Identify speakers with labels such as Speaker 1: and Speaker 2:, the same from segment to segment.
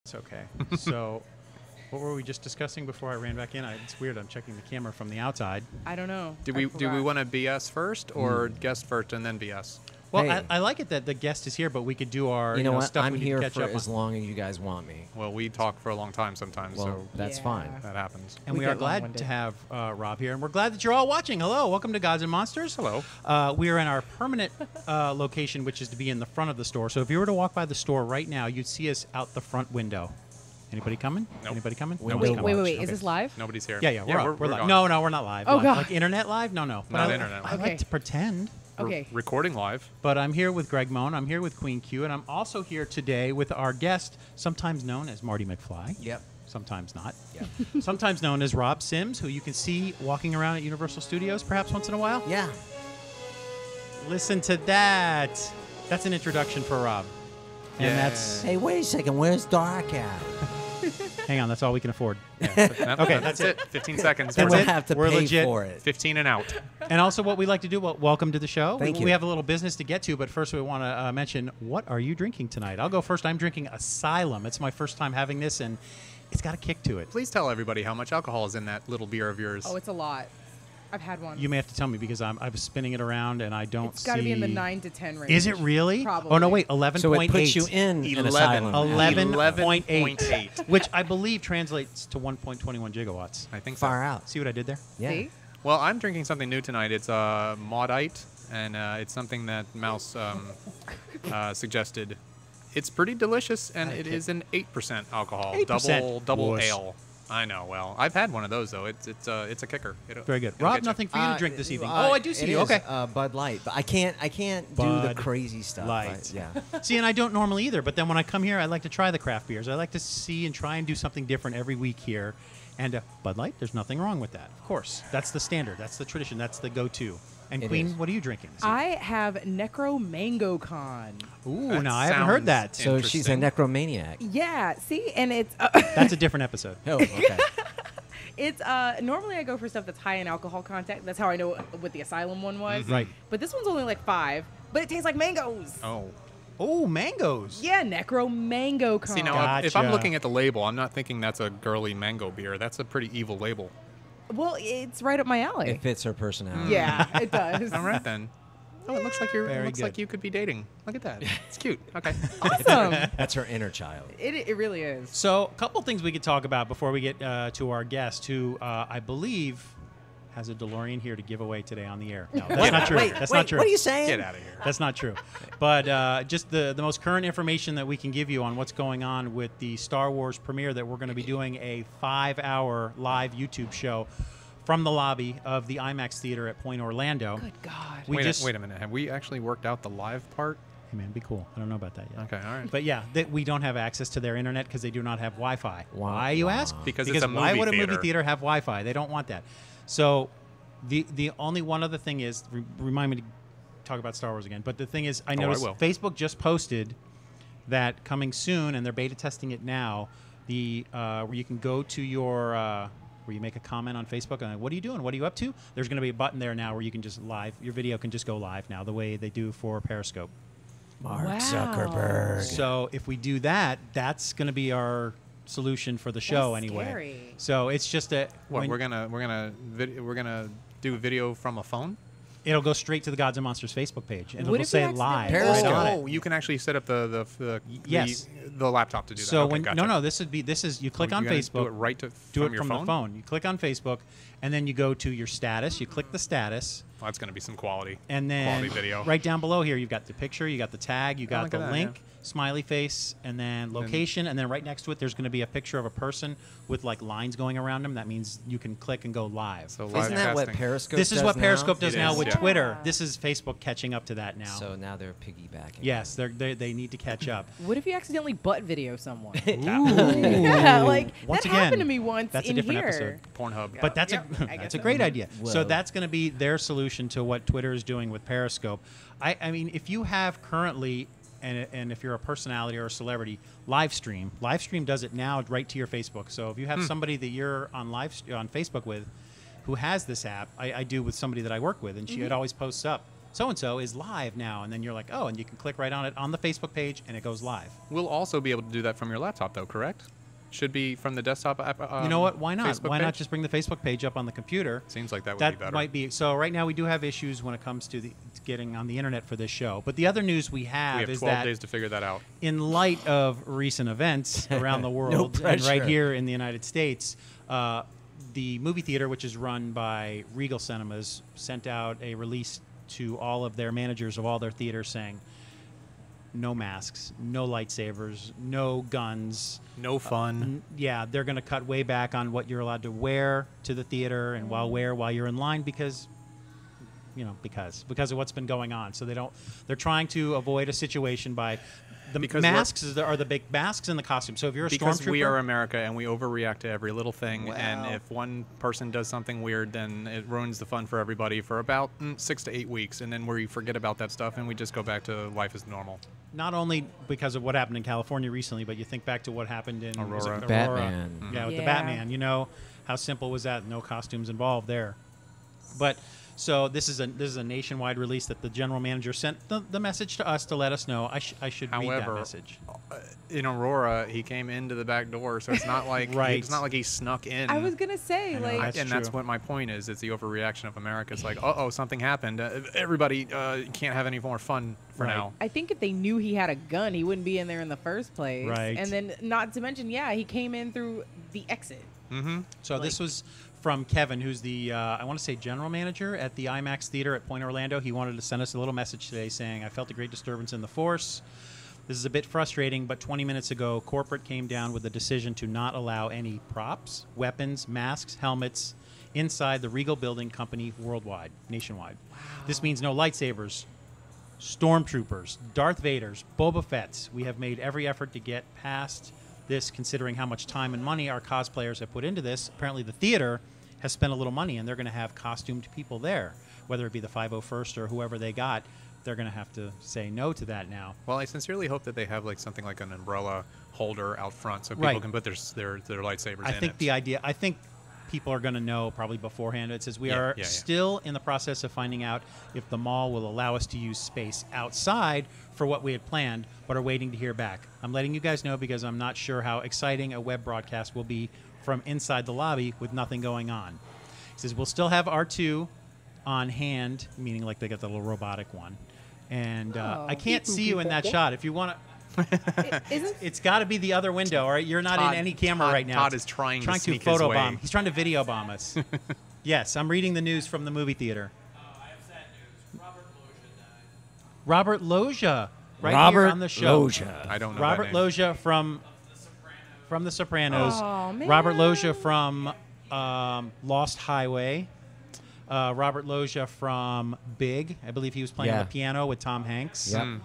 Speaker 1: It's okay. So, what were we just discussing before I ran back in? It's weird. I'm checking the camera from the outside.
Speaker 2: I don't know.
Speaker 3: Do we want to BS first or guest first and then BS?
Speaker 1: Well,
Speaker 4: Hey.
Speaker 1: I like it that the guest is here, but we could do our
Speaker 4: You know what?
Speaker 1: stuff
Speaker 4: I'm
Speaker 1: we need
Speaker 4: here
Speaker 1: to catch
Speaker 4: for
Speaker 1: up
Speaker 4: as
Speaker 1: on.
Speaker 4: long as you guys want me.
Speaker 3: Well, we talk for a long time sometimes,
Speaker 4: Well,
Speaker 3: so
Speaker 4: that's
Speaker 2: Yeah.
Speaker 4: fine.
Speaker 3: that happens.
Speaker 1: And
Speaker 2: We
Speaker 1: we are
Speaker 2: get
Speaker 1: glad
Speaker 2: long-winded.
Speaker 1: to have Rob here, and we're glad that you're all watching. Hello, welcome to Gods and Monsters.
Speaker 3: Hello.
Speaker 1: We are in our permanent location, which is to be in the front of the store. So if you were to walk by the store right now, you'd see us out the front window. Anybody coming?
Speaker 3: Nope.
Speaker 1: Anybody coming?
Speaker 4: Wait,
Speaker 1: Nobody's
Speaker 2: Wait,
Speaker 1: coming.
Speaker 2: wait.
Speaker 1: Okay.
Speaker 2: Is this live?
Speaker 3: Nobody's here.
Speaker 1: Yeah, we're live.
Speaker 3: gone.
Speaker 1: No, we're not live.
Speaker 2: Oh,
Speaker 1: Live.
Speaker 2: God.
Speaker 1: Like internet live? No. But
Speaker 3: Not
Speaker 1: I,
Speaker 3: internet
Speaker 1: I
Speaker 3: live.
Speaker 1: like
Speaker 2: Okay.
Speaker 1: to pretend.
Speaker 3: We're
Speaker 2: Okay.
Speaker 3: recording live.
Speaker 1: But I'm here with Greg Moan. I'm here with QueenQ, and I'm also here today with our guest, sometimes known as Marty McFly.
Speaker 4: Yep.
Speaker 1: Sometimes not.
Speaker 4: Yep.
Speaker 1: Sometimes known as Rob Sims, who you can see walking around at Universal Studios perhaps once in a while.
Speaker 4: Yeah.
Speaker 1: Listen to that. That's an introduction for Rob. And
Speaker 3: Yeah.
Speaker 1: that's...
Speaker 4: Hey, wait a second. Where's Dark at?
Speaker 1: Hang on, that's all we can afford.
Speaker 3: Okay,
Speaker 1: that's
Speaker 3: it. 15 seconds.
Speaker 4: Then
Speaker 1: That's
Speaker 4: we'll
Speaker 1: it.
Speaker 4: have to
Speaker 1: We're
Speaker 4: pay
Speaker 1: legit.
Speaker 4: for it.
Speaker 3: 15 and out.
Speaker 1: And also what we like to do, well, welcome to the show.
Speaker 4: Thank
Speaker 1: We
Speaker 4: you.
Speaker 1: have a little business to get to, but first we want to mention, what are you drinking tonight? I'll go first. I'm drinking Asylum. It's my first time having this, and it's got a kick to it.
Speaker 3: Please tell everybody how much alcohol is in that little beer of yours.
Speaker 2: Oh, it's a lot. I've had one.
Speaker 1: You may have to tell me because I was spinning it around and I don't
Speaker 2: It's
Speaker 1: see...
Speaker 2: got to be in the 9 to 10 range.
Speaker 1: Is it really?
Speaker 2: Probably.
Speaker 1: Oh, no, wait, 11.8.
Speaker 4: So it puts you in an asylum.
Speaker 1: 11.8,
Speaker 3: 11.8.
Speaker 1: which I believe translates to 1.21 gigawatts.
Speaker 3: I think
Speaker 4: Far
Speaker 3: so.
Speaker 4: out.
Speaker 1: See what I did there?
Speaker 4: Yeah.
Speaker 2: See?
Speaker 3: Well, I'm drinking something new tonight. It's Maudite, and it's something that Mouse suggested. It's pretty delicious, and it is an 8% alcohol,
Speaker 1: 8%.
Speaker 3: double
Speaker 1: Wuss.
Speaker 3: ale. I know. Well, I've had one of those though. It's a kicker.
Speaker 1: Very good.
Speaker 3: it'll
Speaker 1: Rob,
Speaker 3: get you.
Speaker 1: nothing for you to drink this evening.
Speaker 4: Uh,
Speaker 1: Oh, I do see
Speaker 4: it
Speaker 1: you.
Speaker 4: is,
Speaker 1: Okay.
Speaker 4: Bud Light, but I can't do the
Speaker 1: Bud
Speaker 4: crazy stuff.
Speaker 1: Light.
Speaker 4: Yeah.
Speaker 1: See, and I don't normally either, but then when I come here, I like to try the craft beers. I like to see and try and do something different every week here. And Bud Light, there's nothing wrong with that. Of course. That's the standard. That's the tradition. That's the go-to. And
Speaker 4: It
Speaker 1: Queen,
Speaker 4: is.
Speaker 1: what are you drinking this
Speaker 2: I have Necro Mango Con.
Speaker 1: evening? Ooh,
Speaker 3: That
Speaker 1: now I haven't heard that.
Speaker 3: sounds-
Speaker 4: So she's a
Speaker 3: Interesting.
Speaker 4: necromaniac.
Speaker 2: Yeah, see? And it's...
Speaker 1: That's a different episode.
Speaker 4: Oh, okay.
Speaker 2: It's normally I go for stuff that's high in alcohol content. That's how I know what the Asylum one was.
Speaker 1: Right.
Speaker 2: But this one's only like 5, but it tastes like mangoes.
Speaker 3: Oh.
Speaker 1: Oh, mangoes.
Speaker 2: Yeah, Necro Mango Con.
Speaker 3: See now, if I'm
Speaker 1: Gotcha.
Speaker 3: looking at the label, I'm not thinking that's a girly mango beer. That's a pretty evil label.
Speaker 2: Well, it's right up my alley.
Speaker 4: It fits her personality.
Speaker 2: Yeah, it does.
Speaker 3: All right then. Oh, it looks like you're.
Speaker 1: Very
Speaker 3: It looks
Speaker 1: good.
Speaker 3: like you could be dating. Look at that. It's cute. Okay.
Speaker 2: Awesome.
Speaker 4: That's her inner child.
Speaker 2: It really is.
Speaker 1: So, a couple things we could talk about before we get to our guest, who I believe has a DeLorean here to give away today on the air. No, that's not true. That's not true.
Speaker 4: What are you saying?
Speaker 3: Get out of here.
Speaker 1: That's not true. But just the most current information that we can give you on what's going on with the Star Wars premiere, that we're going to be doing a 5-hour live YouTube show from the lobby of the IMAX Theater at Point Orlando.
Speaker 2: Good God.
Speaker 1: We just
Speaker 3: wait a minute. Have we actually worked out the live part?
Speaker 1: Hey man, be cool. I don't know about that yet.
Speaker 3: Okay. All right.
Speaker 1: But yeah, we don't have access to their internet because they do not have Wi-Fi.
Speaker 4: Wah,
Speaker 1: Why, you
Speaker 4: wah.
Speaker 1: ask?
Speaker 3: Because it's a
Speaker 1: why
Speaker 3: movie
Speaker 1: would a movie
Speaker 3: theater.
Speaker 1: theater have Wi-Fi? They don't want that. So the only one other thing is, remind me to talk about Star Wars again, but the thing is, I noticed
Speaker 3: will.
Speaker 1: Facebook just posted that coming soon, and they're beta testing it now, where you can go to your... where you make a comment on Facebook and what are you doing? What are you up to? There's going to be a button there now where you can just your video can just go live now, the way they do for Periscope.
Speaker 4: Mark
Speaker 2: Wow.
Speaker 4: Zuckerberg.
Speaker 1: So if we do that, that's going to be our solution for the show
Speaker 2: That's
Speaker 1: anyway.
Speaker 2: scary.
Speaker 1: So it's just a
Speaker 3: What we're gonna do video from a phone?
Speaker 1: it'll go straight to the Gods and Monsters Facebook page, and
Speaker 2: What
Speaker 1: it'll
Speaker 2: if
Speaker 1: say
Speaker 2: you
Speaker 1: live
Speaker 2: accidentally-
Speaker 1: right on it.
Speaker 3: Oh, you can actually set up the
Speaker 1: Yes.
Speaker 3: the laptop to do that.
Speaker 1: So
Speaker 3: Okay,
Speaker 1: when
Speaker 3: gotcha.
Speaker 1: no, this is you click
Speaker 3: Oh,
Speaker 1: on
Speaker 3: you're gonna
Speaker 1: Facebook,
Speaker 3: Do it right to
Speaker 1: do
Speaker 3: from
Speaker 1: it
Speaker 3: your
Speaker 1: from
Speaker 3: phone?
Speaker 1: the phone. You click on Facebook, and then you go to your status. You click the status,
Speaker 3: Oh, that's gonna be some quality.
Speaker 1: and then
Speaker 3: quality video.
Speaker 1: right down below here, you've got the picture, you got the tag, you got
Speaker 3: look
Speaker 1: the
Speaker 3: at that,
Speaker 1: link, smiley face, and then location, and then right next to it, there's going to be a picture of a person with like lines going around them. That means you can click and go live.
Speaker 3: So live
Speaker 4: Isn't that what
Speaker 3: casting.
Speaker 4: Periscope
Speaker 1: This is
Speaker 4: does
Speaker 1: what
Speaker 4: now?
Speaker 1: Periscope does
Speaker 3: It
Speaker 1: now
Speaker 3: is,
Speaker 1: with
Speaker 3: yeah.
Speaker 1: Twitter. This is Facebook catching up to that now.
Speaker 4: So now they're piggybacking.
Speaker 1: Yes, they need to catch up.
Speaker 2: What if you accidentally butt video someone?
Speaker 1: Ooh.
Speaker 2: Yeah, like
Speaker 1: Once
Speaker 2: that
Speaker 1: again,
Speaker 2: happened to me once
Speaker 1: that's a
Speaker 2: in
Speaker 1: different
Speaker 2: here.
Speaker 1: episode.
Speaker 3: Pornhub.
Speaker 1: But that's
Speaker 2: Yep, I
Speaker 1: that's
Speaker 2: guess
Speaker 1: a
Speaker 2: so.
Speaker 1: great idea. So
Speaker 4: Whoa.
Speaker 1: that's going to be their solution to what Twitter is doing with Periscope. I mean, if you have currently, and if you're a personality or a celebrity, Livestream does it now right to your Facebook. So if you have somebody that you're on Facebook with, who has this app, I do with somebody that I work with, and it always posts up. so-and-so is live now. And then you're like, oh, and you can click right on it on the Facebook page, and it goes live.
Speaker 3: We'll also be able to do that from your laptop, though, correct? Should be from the desktop app.
Speaker 1: You know what? Why not?
Speaker 3: Facebook
Speaker 1: Why not
Speaker 3: page?
Speaker 1: just bring the Facebook page up on the computer?
Speaker 3: Seems like that would be
Speaker 1: That
Speaker 3: better.
Speaker 1: might be. So right now we do have issues when it comes to getting on the internet for this show. But the other news we have,
Speaker 3: We have
Speaker 1: is
Speaker 3: 12
Speaker 1: that
Speaker 3: days to figure that out.
Speaker 1: in light of recent events around the world and right
Speaker 4: pressure.
Speaker 1: here in the United States, the movie theater, which is run by Regal Cinemas, sent out a release to all of their managers of all their theaters saying, no masks, no lightsabers, no guns.
Speaker 3: No fun.
Speaker 1: Yeah, they're going to cut way back on what you're allowed to wear to the theater and while you're in line because of what's been going on. So they're trying to avoid a situation by the
Speaker 3: Because
Speaker 1: masks are the big masks and the costumes. So if you're a
Speaker 3: Because
Speaker 1: stormtrooper,
Speaker 3: we are America and we overreact to every little thing, and
Speaker 1: Well-
Speaker 3: if one person does something weird, then it ruins the fun for everybody for about 6 to 8 weeks, and then we forget about that stuff and we just go back to life as normal.
Speaker 1: not only because of what happened in California recently, but you think back to what happened in was it
Speaker 3: Aurora.
Speaker 4: Batman.
Speaker 1: Yeah, with the
Speaker 2: Yeah.
Speaker 1: Batman. You know, how simple was that? No costumes involved there. But so this is a nationwide release that the general manager sent the message to us to let us know. I should read that
Speaker 3: However,
Speaker 1: message.
Speaker 3: in Aurora, he came into the back door, so it's not like
Speaker 1: Right.
Speaker 3: it's not like he snuck in.
Speaker 2: I was gonna say,
Speaker 1: know,
Speaker 2: like,
Speaker 1: that's
Speaker 3: and that's
Speaker 1: true.
Speaker 3: what my point is. It's the overreaction of America. It's like, uh-oh, something happened. Everybody can't have any more fun for
Speaker 1: Right.
Speaker 3: now.
Speaker 2: I think if they knew he had a gun, he wouldn't be in there in the first place.
Speaker 1: Right.
Speaker 2: And then, not to mention, yeah, he came in through the exit.
Speaker 3: Mm-hmm.
Speaker 1: So this was from Kevin, who's the I want to say general manager at the IMAX Theater at Point Orlando. He wanted to send us a little message today saying, I felt a great disturbance in the force. This is a bit frustrating, but 20 minutes ago, corporate came down with a decision to not allow any props, weapons, masks, helmets inside the Regal Building Company nationwide. This means no lightsabers, stormtroopers, Darth Vaders, Boba Fett's. We have made every effort to get past this, considering how much time and money our cosplayers have put into this. Apparently the theater has spent a little money, and they're going to have costumed people there, whether it be the 501st or whoever they got. They're going to have to say no to that now.
Speaker 3: Well, I sincerely hope that they have like something like an umbrella holder out front, so people
Speaker 1: Right.
Speaker 3: can put their lightsabers in
Speaker 1: I think
Speaker 3: it.
Speaker 1: I think people are going to know probably beforehand. It says we
Speaker 3: Yeah,
Speaker 1: are
Speaker 3: yeah, yeah.
Speaker 1: still in the process of finding out if the mall will allow us to use space outside for what we had planned, but are waiting to hear back. I'm letting you guys know because I'm not sure how exciting a web broadcast will be from inside the lobby with nothing going on. He says we'll still have R2 on hand, meaning like they got the little robotic one. And
Speaker 2: Oh.
Speaker 1: I can't see you in that shot. If you want to,
Speaker 2: Isn't
Speaker 1: it's got to be the other window. All right, you're not
Speaker 3: Todd-
Speaker 1: in any camera
Speaker 3: Todd-
Speaker 1: right now.
Speaker 3: Todd is trying to sneak his
Speaker 1: photo
Speaker 3: way.
Speaker 1: bomb. He's trying to video bomb us. Yes, I'm reading the news from the movie theater.
Speaker 5: I have sad news. Robert Loggia died.
Speaker 1: Robert Loggia, right
Speaker 4: Robert
Speaker 1: here on the show.
Speaker 4: Loggia.
Speaker 3: I don't know
Speaker 1: Robert
Speaker 3: that name.
Speaker 1: Loggia
Speaker 5: The Sopranos.
Speaker 1: from The Sopranos.
Speaker 2: Oh, man.
Speaker 1: Robert Loggia from Lost Highway. Robert Loggia from Big. I believe he was playing
Speaker 4: Yeah.
Speaker 1: the piano with Tom Hanks.
Speaker 4: Yep.
Speaker 3: Mm.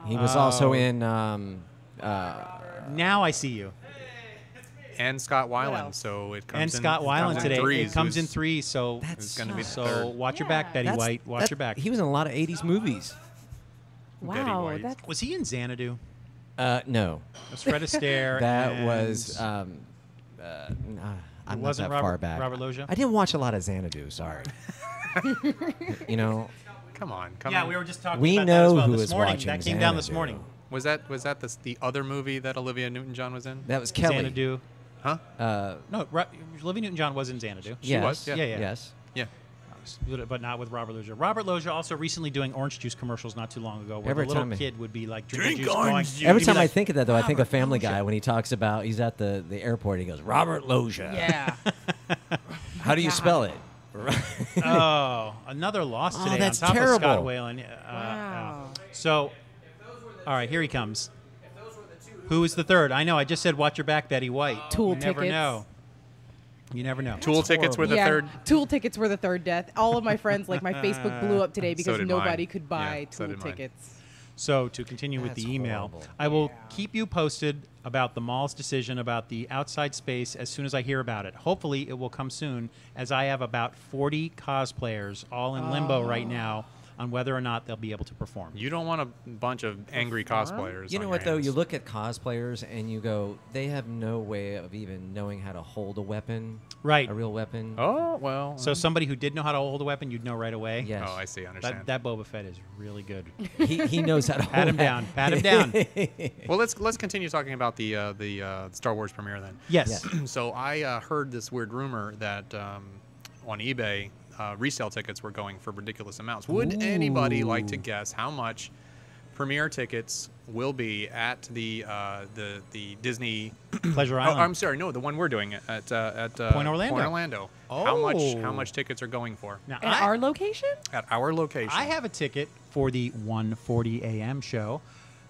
Speaker 4: He was also
Speaker 1: Oh.
Speaker 4: in.
Speaker 1: Now I see you.
Speaker 3: And Scott
Speaker 2: What
Speaker 3: Weiland,
Speaker 2: else?
Speaker 3: so it comes
Speaker 1: And
Speaker 3: in,
Speaker 1: Scott
Speaker 3: it
Speaker 1: Weiland
Speaker 3: comes in
Speaker 1: today.
Speaker 3: threes.
Speaker 1: It comes in
Speaker 3: Who's-
Speaker 1: threes, so
Speaker 3: who's gonna be the
Speaker 1: so
Speaker 3: third.
Speaker 1: watch your
Speaker 2: Yeah.
Speaker 1: back, Betty White. Watch your back.
Speaker 4: He was in a lot of 80s movies.
Speaker 2: wow?
Speaker 3: White.
Speaker 2: That's
Speaker 1: Was he in Xanadu?
Speaker 4: No.
Speaker 1: It was Fred Astaire.
Speaker 4: That
Speaker 1: and
Speaker 4: was. Nah, I'm not
Speaker 1: wasn't
Speaker 4: that far
Speaker 1: Robert-
Speaker 4: back.
Speaker 1: Robert Loggia?
Speaker 4: I didn't watch a lot of Xanadu. Sorry. You know,
Speaker 3: Come on.
Speaker 1: Yeah, we were just talking
Speaker 4: We
Speaker 1: about that as
Speaker 4: know
Speaker 1: well
Speaker 4: who
Speaker 1: this
Speaker 4: is
Speaker 1: morning.
Speaker 4: watching
Speaker 1: That came down this
Speaker 4: Xanadu.
Speaker 1: morning.
Speaker 3: Was that the other movie that Olivia Newton-John was in?
Speaker 4: that was Kelly.
Speaker 1: Xanadu.
Speaker 3: Huh?
Speaker 1: No, Olivia Newton-John was in Xanadu.
Speaker 3: She
Speaker 4: Yes.
Speaker 3: was, yeah.
Speaker 1: Yeah.
Speaker 4: Yes.
Speaker 3: Yeah.
Speaker 1: But not with Robert Loggia. Robert Loggia also recently doing orange juice commercials not too long ago, where
Speaker 4: Every
Speaker 1: the little
Speaker 4: time I-
Speaker 1: kid would be like drinking
Speaker 3: Drink
Speaker 1: juice,
Speaker 3: orange
Speaker 1: going,
Speaker 3: juice.
Speaker 4: Every
Speaker 1: he'd be
Speaker 4: time I
Speaker 1: like,
Speaker 4: think of that, though, I think of
Speaker 1: Robert
Speaker 4: Family Guy
Speaker 1: Loggia.
Speaker 4: when he talks about he's at the airport. He goes, Robert Loggia.
Speaker 2: yeah.
Speaker 4: How do you
Speaker 2: God.
Speaker 4: spell it?
Speaker 1: Oh, another loss
Speaker 4: Oh,
Speaker 1: today
Speaker 4: that's
Speaker 1: on top of Scott
Speaker 4: terrible.
Speaker 1: Whalen.
Speaker 2: Wow.
Speaker 1: So, all right, here he comes. Who is the third? I know. I just said, watch your back, Betty White.
Speaker 2: Tool
Speaker 1: you never
Speaker 2: tickets.
Speaker 1: know. You never know.
Speaker 3: Tool tickets were the
Speaker 2: yeah,
Speaker 3: third.
Speaker 2: Tool tickets were the third death. All of my friends, like my Facebook blew up today because
Speaker 3: did
Speaker 2: nobody
Speaker 3: mine.
Speaker 2: could buy
Speaker 3: Yeah, so
Speaker 2: Tool
Speaker 3: did mine.
Speaker 2: tickets.
Speaker 1: So to continue with
Speaker 4: That's
Speaker 1: the email,
Speaker 4: horrible.
Speaker 1: I will keep you posted about the mall's decision about the outside space as soon as I hear about it. Hopefully it will come soon, as I have about 40 cosplayers all in limbo right now on whether or not they'll be able to perform.
Speaker 3: You don't want a bunch of angry cosplayers.
Speaker 4: You know
Speaker 3: on
Speaker 4: what,
Speaker 3: your
Speaker 4: though?
Speaker 3: hands.
Speaker 4: You look at cosplayers and you go, they have no way of even knowing how to hold a weapon.
Speaker 1: Right.
Speaker 4: A real weapon.
Speaker 3: Oh, well.
Speaker 1: So somebody who did know how to hold a weapon, you'd know right away.
Speaker 4: Yes.
Speaker 3: Oh, I see. I understand.
Speaker 1: That Boba Fett is really good.
Speaker 4: He knows how to
Speaker 1: Pat
Speaker 4: hold
Speaker 1: him
Speaker 4: that.
Speaker 1: down. Pat him down.
Speaker 3: Well, let's continue talking about the Star Wars premiere then.
Speaker 1: Yes.
Speaker 4: Yes.
Speaker 3: So I heard this weird rumor that on eBay resale tickets were going for ridiculous amounts. Would anybody like to guess how much premiere tickets will be at the Disney?
Speaker 1: Pleasure
Speaker 3: Oh,
Speaker 1: Island.
Speaker 3: I'm sorry, no, the one we're doing at
Speaker 1: Point Orlando.
Speaker 3: Point Orlando.
Speaker 1: Oh.
Speaker 3: How much tickets are going for
Speaker 1: Now,
Speaker 2: At our location?
Speaker 3: at our location?
Speaker 1: I have a ticket for the 1:40 a.m. show,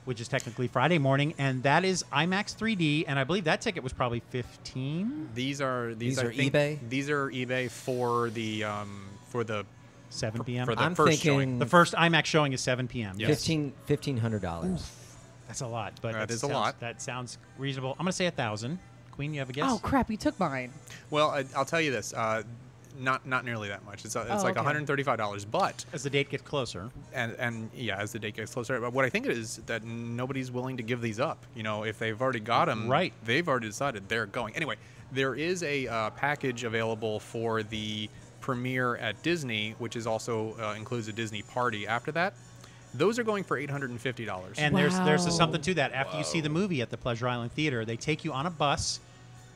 Speaker 1: which is technically Friday morning, and that is IMAX 3D, and I believe that ticket was probably 15,
Speaker 3: These are
Speaker 4: These
Speaker 3: I
Speaker 4: are
Speaker 3: think
Speaker 4: eBay?
Speaker 3: These are eBay for the
Speaker 1: 7 p.m.
Speaker 3: for the
Speaker 4: I'm
Speaker 3: first
Speaker 4: thinking
Speaker 3: showing.
Speaker 1: The first IMAX showing is 7 p.m.
Speaker 3: Yes.
Speaker 4: $1,500.
Speaker 1: That's a lot, but
Speaker 3: That is a
Speaker 1: sounds-
Speaker 3: lot.
Speaker 1: That sounds reasonable. I'm going to say 1,000. Queen, you have a guess?
Speaker 2: Oh, crap. You took mine.
Speaker 3: Well, I'll tell you this. Not nearly that much. It's like
Speaker 2: okay.
Speaker 3: $135, but
Speaker 1: As the date gets closer.
Speaker 3: and yeah, as the date gets closer. But what I think it is that nobody's willing to give these up. You know, if they've already got them,
Speaker 1: Right.
Speaker 3: They've already decided they're going. Anyway, there is a package available for the premiere at Disney, which is also includes a Disney party after that. Those are going for $850.
Speaker 1: And there's
Speaker 2: Wow.
Speaker 1: something to that. After you see the movie at the Pleasure Island Theater, they take you on a bus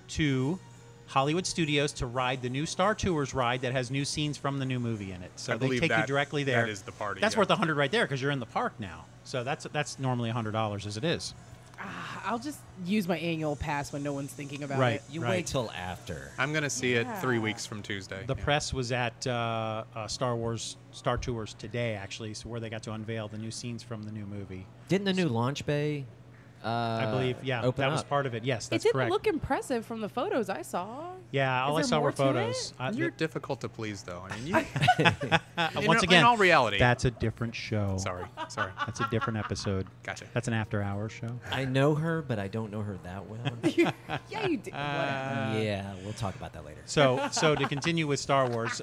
Speaker 1: to Hollywood Studios to ride the new Star Tours ride that has new scenes from the new movie in it. So
Speaker 3: I
Speaker 1: they
Speaker 3: believe
Speaker 1: take you
Speaker 3: that-
Speaker 1: directly there.
Speaker 3: that is the party,
Speaker 1: That's
Speaker 3: yeah.
Speaker 1: worth $100 right there because you're in the park now. So that's normally $100 as it is.
Speaker 2: I'll just use my annual pass when no one's thinking about
Speaker 1: Right.
Speaker 2: it.
Speaker 4: You
Speaker 1: Right.
Speaker 4: wait till after.
Speaker 3: I'm going to see it 3
Speaker 2: Yeah.
Speaker 3: weeks from Tuesday.
Speaker 1: The
Speaker 3: Yeah.
Speaker 1: press was at Star Tours today, actually, so where they got to unveil the new scenes from the new movie.
Speaker 4: Didn't the new launch bay
Speaker 1: I believe, yeah,
Speaker 4: open
Speaker 1: that was
Speaker 4: up?
Speaker 1: part of it. Yes,
Speaker 2: It
Speaker 1: that's
Speaker 2: didn't
Speaker 1: correct.
Speaker 2: look impressive from the photos I saw.
Speaker 1: Yeah, all I
Speaker 2: Is there
Speaker 1: saw were
Speaker 2: more to
Speaker 1: photos.
Speaker 2: it?
Speaker 3: You're difficult to please, though. I mean, you,
Speaker 1: Once again,
Speaker 3: in all reality.
Speaker 1: that's a different show.
Speaker 3: Sorry.
Speaker 1: That's a different episode.
Speaker 3: Gotcha.
Speaker 1: That's an after-hours show.
Speaker 4: I know her, but I don't know her that well.
Speaker 2: Yeah, you did. Whatever.
Speaker 4: Yeah, we'll talk about that later.
Speaker 1: So to continue with Star Wars,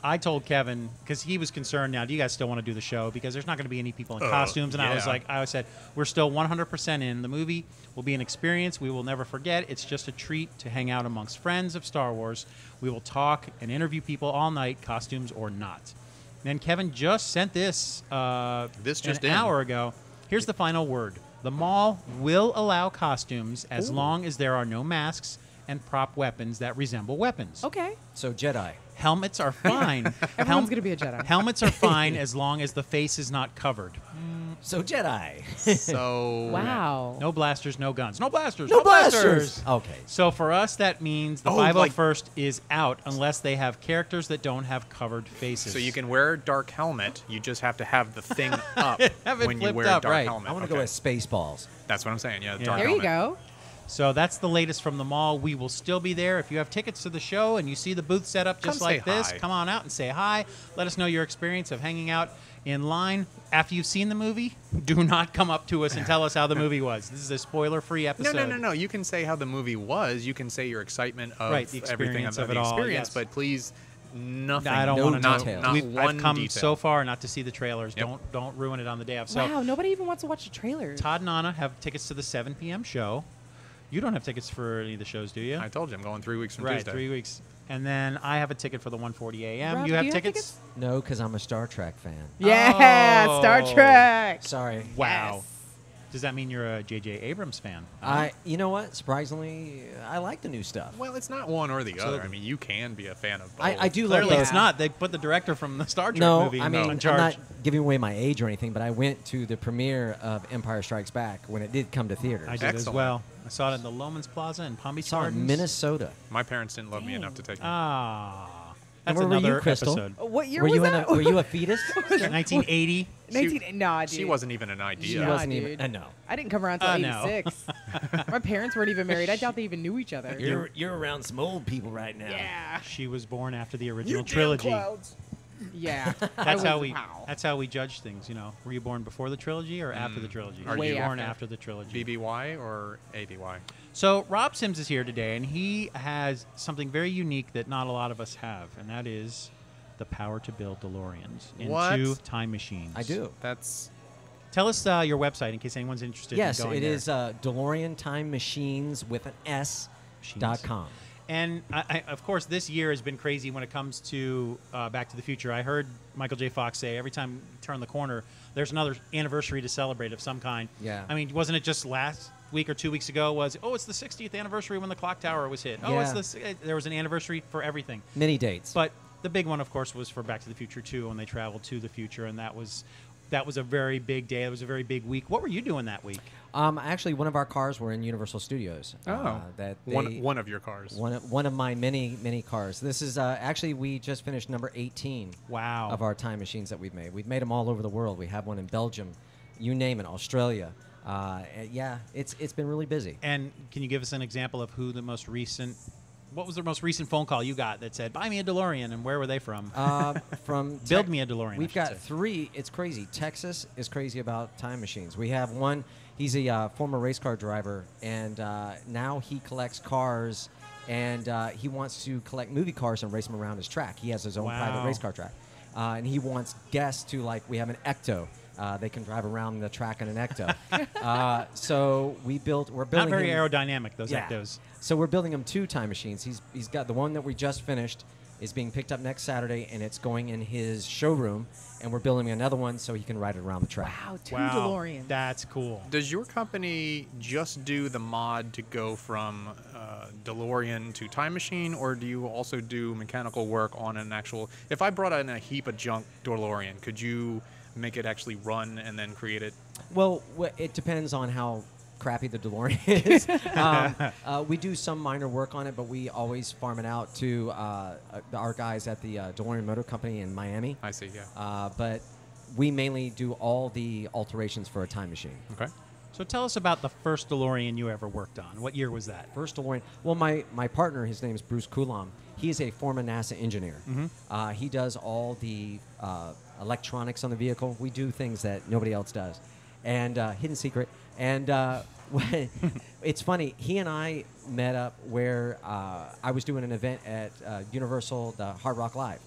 Speaker 1: I told Kevin because he was concerned. Now, do you guys still want to do the show? Because there's not going to be any people in costumes. And I was
Speaker 3: yeah.
Speaker 1: like, I said, we're still 100% in. The movie will be an experience we will never forget. It's just a treat to hang out amongst friends of Star Wars. We will talk and interview people all night, costumes or not. Then Kevin just sent this
Speaker 3: just
Speaker 1: an
Speaker 3: in.
Speaker 1: hour ago. Here's the final word. The mall will allow costumes as long as there are no masks and prop weapons that resemble weapons.
Speaker 2: Okay.
Speaker 4: So Jedi.
Speaker 1: Helmets are fine.
Speaker 2: Everyone's going to be a Jedi.
Speaker 1: Helmets are fine as long as the face is not covered.
Speaker 4: So Jedi.
Speaker 3: So
Speaker 2: Wow.
Speaker 1: No blasters, no guns. No blasters.
Speaker 4: No blasters. Okay.
Speaker 1: So for us, that means the
Speaker 3: Oh,
Speaker 1: 501st is out unless they have characters that don't have covered faces.
Speaker 3: So you can wear a dark helmet. You just have to have the thing up
Speaker 1: Have it
Speaker 3: when you
Speaker 1: flipped
Speaker 3: wear
Speaker 1: up,
Speaker 3: a dark
Speaker 1: right.
Speaker 3: helmet.
Speaker 4: I want to
Speaker 3: Okay.
Speaker 4: go as Spaceballs.
Speaker 3: That's what I'm saying. Yeah,
Speaker 1: Yeah.
Speaker 3: dark
Speaker 2: There you
Speaker 3: helmet.
Speaker 2: go.
Speaker 1: So that's the latest from the mall. We will still be there. If you have tickets to the show and you see the booth set up just
Speaker 3: Come
Speaker 1: like
Speaker 3: say
Speaker 1: this,
Speaker 3: hi.
Speaker 1: come on out and say hi. Let us know your experience of hanging out in line. After you've seen the movie, do not come up to us and tell us how the movie was. This is a spoiler-free
Speaker 3: No,
Speaker 1: episode.
Speaker 3: no. You can say how the movie was. You can say your excitement of
Speaker 1: Right, the
Speaker 3: everything
Speaker 1: experience
Speaker 3: of
Speaker 1: of
Speaker 3: the
Speaker 1: it all,
Speaker 3: experience.
Speaker 1: yes.
Speaker 3: But please, nothing.
Speaker 1: I don't
Speaker 4: No
Speaker 1: want to know.
Speaker 4: details.
Speaker 3: Not
Speaker 1: I've
Speaker 3: one
Speaker 1: come
Speaker 3: detail.
Speaker 1: so far not to see the trailers.
Speaker 3: Yep.
Speaker 1: Don't ruin it on the day of. So
Speaker 2: Wow, nobody even wants to watch the trailers.
Speaker 1: Todd and Anna have tickets to the 7 p.m. show. You don't have tickets for any of the shows, do you?
Speaker 3: I told you I'm going 3 weeks from
Speaker 1: right,
Speaker 3: Tuesday.
Speaker 1: 3 weeks. And then I have a ticket for the 1:40 a.m.
Speaker 2: Rob,
Speaker 1: you
Speaker 2: do
Speaker 1: have
Speaker 2: you have
Speaker 1: tickets?
Speaker 4: No, because I'm a Star Trek fan.
Speaker 2: Yeah, Star
Speaker 1: Oh.
Speaker 2: Trek.
Speaker 4: Sorry.
Speaker 1: Wow.
Speaker 2: Yes.
Speaker 1: Does that mean you're a J.J. Abrams fan?
Speaker 4: You know what? Surprisingly, I like the new stuff.
Speaker 3: Well, it's not one or the other. I mean, you can be a fan of both.
Speaker 4: I do love
Speaker 1: Clearly,
Speaker 4: those.
Speaker 1: it's not. They put the director from the Star Trek
Speaker 4: No,
Speaker 1: movie
Speaker 4: I mean,
Speaker 1: in
Speaker 4: I'm
Speaker 1: charge.
Speaker 4: not giving away my age or anything, but I went to the premiere of Empire Strikes Back when it did come to theaters.
Speaker 1: I did as
Speaker 3: Excellent.
Speaker 1: well. I saw it in the Lomans Plaza in Palm Beach
Speaker 4: saw it in
Speaker 1: Gardens.
Speaker 4: Minnesota.
Speaker 3: My parents didn't love me enough to take me.
Speaker 1: Ah,
Speaker 4: And
Speaker 1: that's
Speaker 4: where were you,
Speaker 1: another
Speaker 4: Crystal?
Speaker 1: episode.
Speaker 2: What year
Speaker 4: Were
Speaker 2: was
Speaker 4: you
Speaker 2: that?
Speaker 4: were you a fetus?
Speaker 1: 1980.
Speaker 2: 19. Nah, dude.
Speaker 3: She wasn't even an idea.
Speaker 4: She
Speaker 2: Nah,
Speaker 4: wasn't
Speaker 2: dude.
Speaker 4: even. No.
Speaker 2: I didn't come around until
Speaker 1: No.
Speaker 2: 86. My parents weren't even married. I doubt they even knew each other.
Speaker 4: You're around some old people right now.
Speaker 2: Yeah.
Speaker 1: She was born after the original trilogy.
Speaker 2: Yeah. I
Speaker 1: That's how
Speaker 2: was-
Speaker 1: we.
Speaker 2: Wow.
Speaker 1: That's how we judge things. You know, were you born before the trilogy or after the trilogy?
Speaker 3: Are
Speaker 1: Were
Speaker 3: you-
Speaker 1: you born
Speaker 2: Way
Speaker 1: after the trilogy?
Speaker 3: BBY or ABY?
Speaker 1: So Rob Sims is here today, and he has something very unique that not a lot of us have, and that is the the power to build DeLoreans
Speaker 3: What?
Speaker 1: into time machines.
Speaker 4: I do.
Speaker 3: That's
Speaker 1: Tell us your website in case anyone's interested
Speaker 4: Yes,
Speaker 1: in going
Speaker 4: it
Speaker 1: there.
Speaker 4: is DeLorean Time Machines with an S .com.
Speaker 1: And of course, this year has been crazy when it comes to Back to the Future. I heard Michael J. Fox say every time you turn the corner, there's another anniversary to celebrate of some kind.
Speaker 4: Yeah.
Speaker 1: I mean, wasn't it just last week or 2 weeks ago it's the 60th anniversary when the clock tower was hit. Oh,
Speaker 4: Yeah.
Speaker 1: there was an anniversary for everything.
Speaker 4: Many dates.
Speaker 1: But the big one, of course, was for Back to the Future 2 when they traveled to the future, and that was a very big day. It was a very big week. What were you doing that week?
Speaker 4: Actually, one of our cars were in Universal Studios.
Speaker 3: one of your cars.
Speaker 4: One of my many cars. This is actually, we just finished number 18.
Speaker 1: Wow.
Speaker 4: Of our time machines that we've made. We've made them all over the world. We have one in Belgium, you name it, Australia. Yeah, it's been really busy.
Speaker 1: And can you give us an example of what was the most recent phone call you got that said, "Buy me a DeLorean," and where were they from?
Speaker 4: From
Speaker 1: Build me a DeLorean.
Speaker 4: We've
Speaker 1: I should
Speaker 4: got
Speaker 1: say.
Speaker 4: 3. It's crazy. Texas is crazy about time machines. We have one. He's a former race car driver, and now he collects cars, and he wants to collect movie cars and race them around his track. He has his own private
Speaker 1: Wow.
Speaker 4: race car track, and he wants guests to, like, we have an Ecto. They can drive around the track in an Ecto. So we're building
Speaker 1: Not very
Speaker 4: him,
Speaker 1: aerodynamic, those
Speaker 4: Yeah.
Speaker 1: Ectos.
Speaker 4: So we're building him 2 time machines. He's got the one that we just finished is being picked up next Saturday, and it's going in his showroom, and we're building another one so he can ride it around the track.
Speaker 2: Wow, 2
Speaker 1: Wow,
Speaker 2: DeLoreans.
Speaker 1: that's cool.
Speaker 3: Does your company just do the mod to go from DeLorean to Time Machine, or do you also do mechanical work on an actual? If I brought in a heap of junk DeLorean, could you make it actually run and then create it?
Speaker 4: Well, it depends on how crappy the DeLorean is. We do some minor work on it, but we always farm it out to our guys at the DeLorean Motor Company in Miami.
Speaker 3: I see. Yeah.
Speaker 4: But we mainly do all the alterations for a time machine.
Speaker 3: Okay.
Speaker 1: So tell us about the first DeLorean you ever worked on. What year was that?
Speaker 4: First DeLorean. Well, my partner, his name is Bruce Coulomb. He's a former NASA engineer. He does all the electronics on the vehicle. We do things that nobody else does, and hidden secret. And it's funny. He and I met up where I was doing an event at Universal, the Hard Rock Live,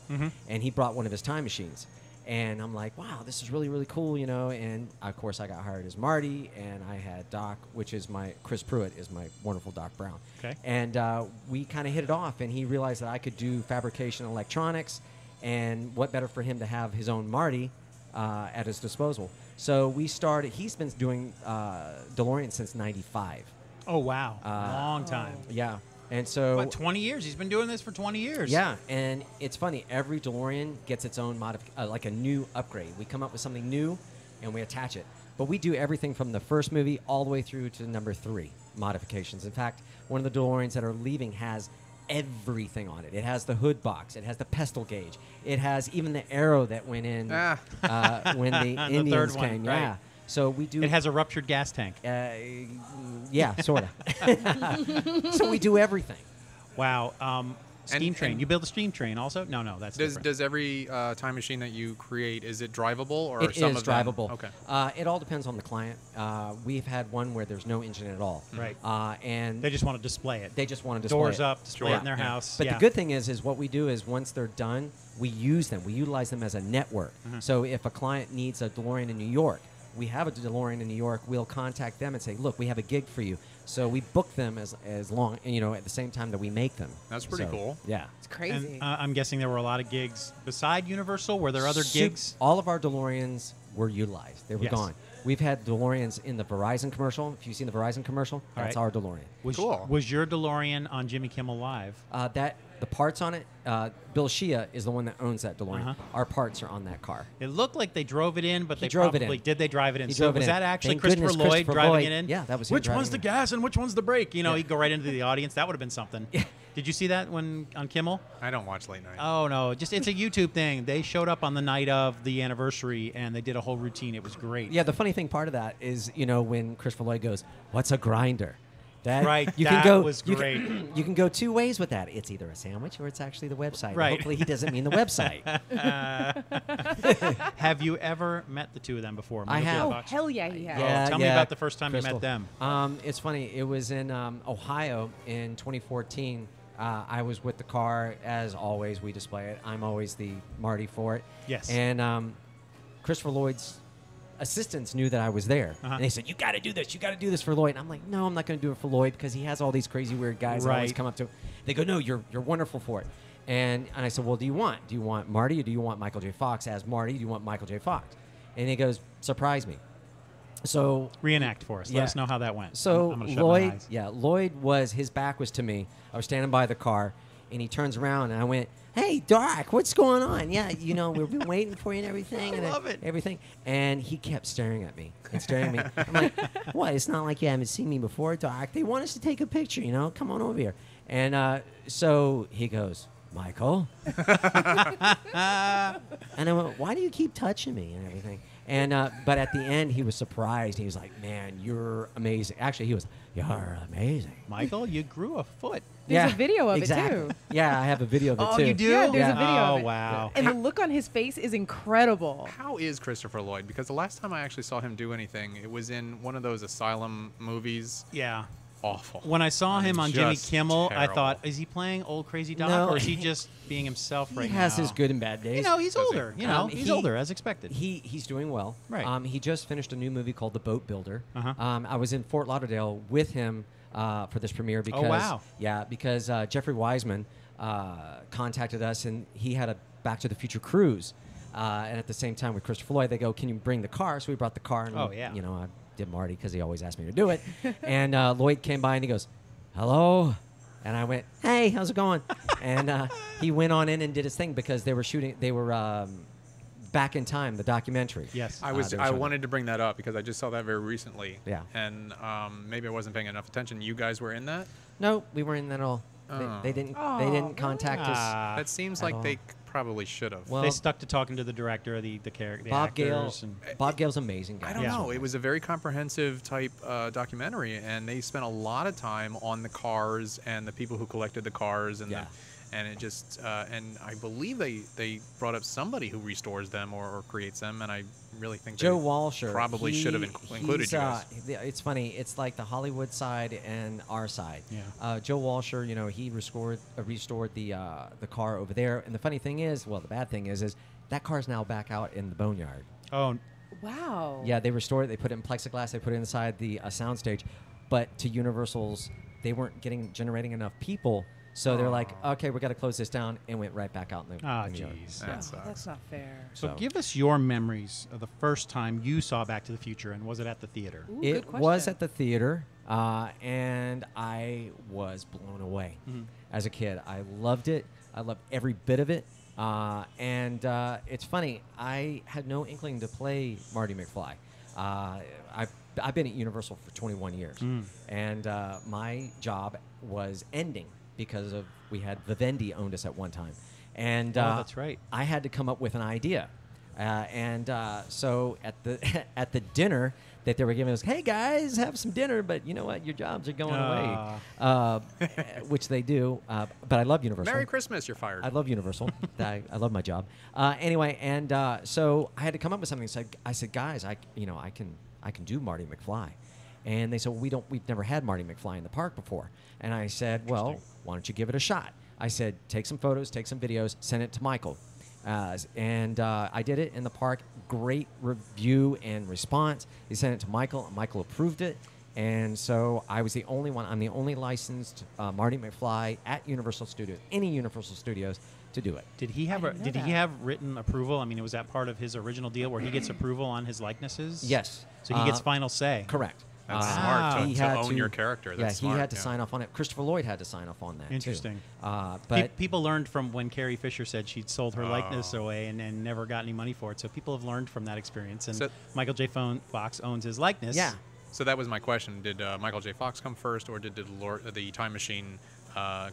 Speaker 4: and he brought one of his time machines. And I'm like, wow, this is really, really cool, you know. And of course, I got hired as Marty, and I had Doc, which is Chris Pruitt is my wonderful Doc Brown.
Speaker 1: Okay.
Speaker 4: And we kind of hit it off, and he realized that I could do fabrication electronics, and what better for him to have his own Marty at his disposal. So we started. He's been doing DeLorean since '95.
Speaker 1: Oh, wow. Long time.
Speaker 4: Yeah. And so
Speaker 1: What, 20 years? He's been doing this for 20 years.
Speaker 4: yeah, and it's funny. Every DeLorean gets its own like a new upgrade. We come up with something new, and we attach it. But we do everything from the first movie all the way through to number 3 modifications. In fact, one of the DeLoreans that are leaving has everything on it. It has the hood box. It has the pestle gauge. It has even the arrow that went in when the Indians
Speaker 1: third one,
Speaker 4: came.
Speaker 1: right.
Speaker 4: Yeah. So we do.
Speaker 1: It has a ruptured gas tank.
Speaker 4: Yeah, sort of. So we do everything.
Speaker 1: Wow. Steam train.
Speaker 3: and-
Speaker 1: You build a steam train also? No, that's different.
Speaker 3: Does every time machine that you create, is it drivable, or
Speaker 4: It
Speaker 3: some
Speaker 4: is
Speaker 3: of them?
Speaker 4: drivable.
Speaker 3: Okay.
Speaker 4: It all depends on the client. We've had one where there's no engine at all.
Speaker 1: Right.
Speaker 4: And
Speaker 1: They just want to display it.
Speaker 4: they just want to display
Speaker 1: Doors
Speaker 4: it.
Speaker 1: up, display it in their
Speaker 3: Yeah.
Speaker 1: house.
Speaker 4: But
Speaker 1: yeah.
Speaker 4: the good thing is what we do is once they're done, we use them. We utilize them as a network. So if a client needs a DeLorean in New York, we have a DeLorean in New York. We'll contact them and say, look, we have a gig for you. So we book them as long, at the same time that we make them.
Speaker 3: That's pretty
Speaker 4: So,
Speaker 3: cool.
Speaker 4: Yeah.
Speaker 2: It's crazy.
Speaker 1: And I'm guessing there were a lot of gigs beside Universal. Were there other gigs?
Speaker 4: All of our DeLoreans were utilized. They were
Speaker 1: Yes.
Speaker 4: gone. We've had DeLoreans in the Verizon commercial. If you've seen the Verizon commercial,
Speaker 1: All
Speaker 4: that's
Speaker 1: right.
Speaker 4: our DeLorean.
Speaker 3: Cool.
Speaker 1: Was your DeLorean on Jimmy Kimmel Live?
Speaker 4: The parts on it, Bill Shea is the one that owns that DeLorean.
Speaker 1: Uh-huh.
Speaker 4: Our parts are on that car.
Speaker 1: It looked like they drove it in, but they
Speaker 4: drove it
Speaker 1: probably
Speaker 4: in.
Speaker 1: did. They drive it in.
Speaker 4: He
Speaker 1: So
Speaker 4: drove it
Speaker 1: was
Speaker 4: in.
Speaker 1: that actually
Speaker 4: Thank
Speaker 1: Christopher
Speaker 4: goodness
Speaker 1: Lloyd
Speaker 4: Christopher
Speaker 1: driving
Speaker 4: Lloyd.
Speaker 1: it in?
Speaker 4: Yeah, that was him
Speaker 1: Which
Speaker 4: driving
Speaker 1: one's
Speaker 4: it
Speaker 1: the
Speaker 4: in.
Speaker 1: gas and which one's the brake?
Speaker 4: Yeah.
Speaker 1: He'd go right into the audience. That would have been something. Did you see that when on Kimmel?
Speaker 3: I don't watch late night.
Speaker 1: Oh no, it's a YouTube thing. They showed up on the night of the anniversary and they did a whole routine. It was great.
Speaker 4: Yeah, the funny thing part of that is, when Christopher Lloyd goes, "What's a grinder?" That
Speaker 1: Right,
Speaker 4: you
Speaker 1: that
Speaker 4: can go,
Speaker 1: was
Speaker 4: you
Speaker 1: great.
Speaker 4: You can go 2 ways with that. It's either a sandwich or it's actually the website.
Speaker 1: Right.
Speaker 4: Hopefully, he doesn't mean the website.
Speaker 1: Have you ever met the two of them before?
Speaker 4: I have.
Speaker 2: oh,
Speaker 1: Fox?
Speaker 2: hell yeah, he has.
Speaker 4: Yeah.
Speaker 1: Tell me about the first time you
Speaker 4: Crystal.
Speaker 1: met them.
Speaker 4: It's funny. It was in Ohio in 2014. I was with the car. As always, we display it. I'm always the Marty for it.
Speaker 1: Yes.
Speaker 4: And Christopher Lloyd's assistants knew that I was there. And they said, you got to do this. You got to do this for Lloyd. And I'm like, no, I'm not going to do it for Lloyd because he has all these crazy, weird guys that always
Speaker 1: Right.
Speaker 4: come up to him. They go, no, you're wonderful for it. And I said, well, do you want Marty or do you want Michael J. Fox as Marty? Do you want Michael J. Fox? And he goes, surprise me. So
Speaker 1: Reenact for us. Let us know how that went.
Speaker 4: so
Speaker 1: I'm gonna shut my eyes.
Speaker 4: Lloyd his back was to me. I was standing by the car, and he turns around, and I went, "Hey, Doc, what's going on? Yeah, we've been waiting for you and everything,
Speaker 1: I love it.
Speaker 4: everything." And he kept staring at me and staring at me. I'm like, "What? It's not like you haven't seen me before, Doc. They want us to take a picture. Come on over here." And so he goes, "Michael," and I went, "Why do you keep touching me and everything?" And but at the end, he was surprised. He was like, "Man, you're amazing." Actually, he was, "You're amazing."
Speaker 1: Michael, you grew a foot.
Speaker 2: There's a video of
Speaker 4: exactly.
Speaker 2: it too.
Speaker 4: Yeah, I have a video of it
Speaker 1: Oh,
Speaker 4: too.
Speaker 1: you do?
Speaker 2: Yeah, there's a video
Speaker 1: Oh,
Speaker 2: of it.
Speaker 1: wow.
Speaker 2: And the look on his face is incredible.
Speaker 3: How is Christopher Lloyd? Because the last time I actually saw him do anything, it was in one of those asylum movies.
Speaker 1: Yeah.
Speaker 3: Awful.
Speaker 1: When I saw him on Jimmy
Speaker 3: Just
Speaker 1: Kimmel, I
Speaker 3: terrible.
Speaker 1: thought, is he playing old crazy Doc,
Speaker 4: No,
Speaker 1: or is he just being himself right
Speaker 4: He
Speaker 1: now?
Speaker 4: has his good and bad days.
Speaker 1: He's
Speaker 3: Does he?
Speaker 1: older. He's
Speaker 4: He-
Speaker 1: older, as expected.
Speaker 4: He's doing well.
Speaker 1: Right.
Speaker 4: He just finished a new movie called The Boat Builder.
Speaker 1: Uh-huh.
Speaker 4: I was in Fort Lauderdale with him for this premiere because
Speaker 1: wow.
Speaker 4: because Jeffrey Wiseman contacted us and he had a Back to the Future cruise. And at the same time with Christopher Lloyd, they go, "Can you bring the car?" So we brought the car. And
Speaker 1: Oh, yeah.
Speaker 4: I did Marty because he always asked me to do it. And Lloyd came by and he goes, "Hello." And I went, "Hey, how's it going?" And he went on in and did his thing because they were Back in Time, the documentary.
Speaker 1: Yes.
Speaker 3: I
Speaker 4: they were showing
Speaker 3: wanted to bring that up because I just saw that very recently.
Speaker 4: Yeah.
Speaker 3: And maybe I wasn't paying enough attention. You guys were in that?
Speaker 4: No, we weren't in that at all.
Speaker 3: Oh.
Speaker 4: They didn't
Speaker 2: Oh,
Speaker 4: contact us.
Speaker 3: That seems
Speaker 4: At
Speaker 3: like
Speaker 4: all.
Speaker 3: they probably should have.
Speaker 4: Well,
Speaker 1: They stuck to talking to the director, the character, the
Speaker 4: Bob Gale.
Speaker 1: actors. And
Speaker 4: Bob Gale's amazing guy.
Speaker 3: I don't
Speaker 1: Yeah.
Speaker 3: know. It was a very comprehensive type documentary, and they spent a lot of time on the cars and the people who collected the cars, and
Speaker 4: Yeah.
Speaker 3: and it just and I believe they brought up somebody who restores them or creates them, and I really think
Speaker 4: Joe
Speaker 3: they
Speaker 4: Walsher
Speaker 3: probably should have included
Speaker 4: he's,
Speaker 3: you guys.
Speaker 4: It's funny. It's like the Hollywood side and our side.
Speaker 1: Yeah.
Speaker 4: Joe Walsher, he restored the car over there. And the funny thing is, the bad thing is that car's now back out in the boneyard.
Speaker 1: oh,
Speaker 2: Wow.
Speaker 4: Yeah, they restored it. They put it in plexiglass. They put it inside the soundstage. But to Universal's, they weren't generating enough people. So they're like, okay, we got to close this down, and went right back out in the,
Speaker 1: ah,
Speaker 4: in the yard.
Speaker 1: jeez.
Speaker 3: That
Speaker 2: Oh,
Speaker 3: sucks.
Speaker 2: that's not fair.
Speaker 1: So
Speaker 4: So-
Speaker 1: give us your memories of the first time you saw Back to the Future, and was it at the theater?
Speaker 2: Ooh, good
Speaker 4: It was
Speaker 2: question.
Speaker 4: at the theater, and I was blown away as a kid. I loved it. I loved every bit of it. And it's funny, I had no inkling to play Marty McFly. I've been at Universal for 21 years, and my job was ending because we had Vivendi owned us at one time. And
Speaker 1: Oh, that's right.
Speaker 4: I had to come up with an idea. So at the at the dinner that they were giving us, "Hey guys, have some dinner," but you know what? Your jobs are going away, which they do. But I love Universal.
Speaker 3: Merry Christmas, you're fired.
Speaker 4: I love Universal. I love my job. Anyway, and so I had to come up with something. So I said, "Guys, I can do Marty McFly," and they said, "Well, we've never had Marty McFly in the park before." And I said, "Well, why don't you give it a shot?" I said, "Take some photos, take some videos, send it to Michael." And I did it in the park. Great review and response. He sent it to Michael, and Michael approved it. And so I was the only one. I'm the only licensed Marty McFly at Universal Studios, any Universal Studios, to do it.
Speaker 1: Did he have
Speaker 2: didn't know
Speaker 1: did he
Speaker 2: that.
Speaker 1: have written approval? I mean, was that part of his original deal where he gets approval on his likenesses?
Speaker 4: Yes.
Speaker 1: So he gets final say.
Speaker 4: Correct.
Speaker 3: That's
Speaker 1: Wow.
Speaker 3: smart to,
Speaker 4: He
Speaker 3: to
Speaker 4: had
Speaker 3: own your character.
Speaker 4: Yeah,
Speaker 3: That's
Speaker 4: he
Speaker 3: smart,
Speaker 4: had to
Speaker 3: yeah.
Speaker 4: sign off on it. Christopher Lloyd had to sign off on that.
Speaker 1: Interesting.
Speaker 4: Too.
Speaker 1: Pe-
Speaker 4: But
Speaker 1: people learned from when Carrie Fisher said she'd sold her likeness away and never got any money for it. So people have learned from that experience. And
Speaker 3: So-
Speaker 1: Michael J. Fox owns his likeness.
Speaker 4: yeah,
Speaker 3: So that was my question. Did Michael J. Fox come first, or did the Time Machine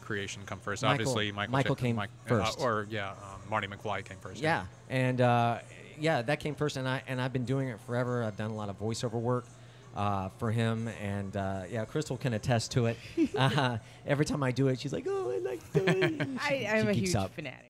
Speaker 3: creation come first?
Speaker 4: Michael-
Speaker 3: Obviously,
Speaker 4: Michael came first.
Speaker 3: Marty McFly came first.
Speaker 4: yeah, and that came first. And I've been doing it forever. I've done a lot of voiceover work for him, and Crystal can attest to it. Every time I do it, she's like, "Oh, I like doing it."
Speaker 2: I'm a
Speaker 4: geeks
Speaker 2: huge
Speaker 4: out.
Speaker 2: fanatic.